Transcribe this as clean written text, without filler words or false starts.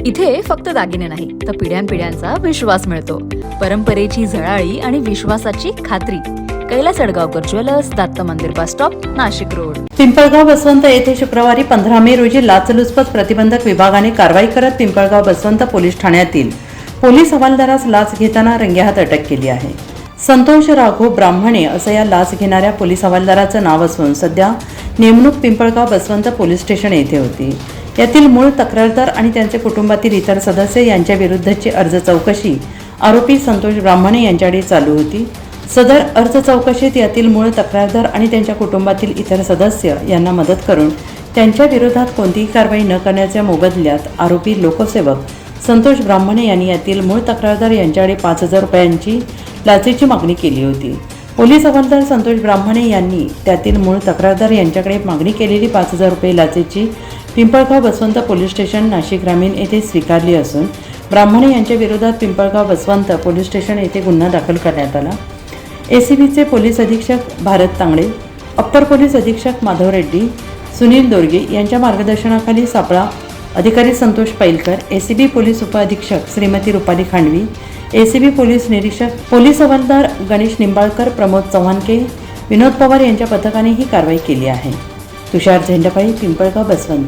इथे फक्त दागिने नाही तर पिढ्यानपिढ्यांचा विश्वास मिळतो. परंपरेची झळाळी आणि विश्वासाची खात्री. कैलास अडगावकर ज्वेलर्स, दत्त मंदिर bus stop, Nashik road. Pimpalgaon Baswant येथे शुक्रवारी 15 मे रोजी लाचलुचपत प्रतिबंधक विभागाने कारवाई करत पिंपळगाव बसवंत पोलीस ठाण्यातील पोलीस हवालदारास लाच घेताना रंगेहात अटक केली आहे. संतोष राघव ब्राह्मणे असं या लाच घेणाऱ्या पोलीस हवालदाराचं नाव असून सध्या नेमणूक पिंपळगाव बसवंत पोलीस स्टेशन येथे होती. यातील मूळ तक्रारदार आणि त्यांचे कुटुंबातील इतर सदस्य यांच्या विरुद्धची अर्ज चौकशी आरोपी संतोष ब्राह्मणे यांच्याकडे चालू होती. सदर अर्ज चौकशीत यातील मूळ तक्रारदार आणि त्यांच्या कुटुंबातील इतर सदस्य यांना मदत करून त्यांच्या विरोधात कोणतीही कारवाई न करण्याच्या मोबदल्यात आरोपी लोकसेवक संतोष ब्राह्मणे यांनी यातील मूळ तक्रारदार यांच्याकडे 5,000 रुपयांची लाचेची मागणी केली होती. पोलीस हवालदार संतोष ब्राह्मणे यांनी त्यातील मूळ तक्रारदार यांच्याकडे मागणी केलेली 5,000 रुपये लाचेची पिंपळगाव बसवंत पोलीस स्टेशन नाशिक ग्रामीण येथे स्वीकारली असून ब्राह्मणे यांच्या विरोधात पिंपळगाव बसवंत पोलीस स्टेशन येथे गुन्हा दाखल करण्यात आला. एसीबीचे पोलीस अधीक्षक भारत तांगडे, अप्पर पोलीस अधीक्षक माधव रेड्डी, सुनील दोरगे यांच्या मार्गदर्शनाखाली सापळा अधिकारी संतोष पैलकर, एसीबी पोलीस उपअधीक्षक श्रीमती रुपाली खांडवी, एसीबी पोलीस निरीक्षक पोलीस हवालदार गणेश निंबाळकर, प्रमोद चव्हाणके, विनोद पवार यांच्या पथकाने ही कारवाई केली आहे. तुषार झेंडपाई, पिंपळगाव बसवंत.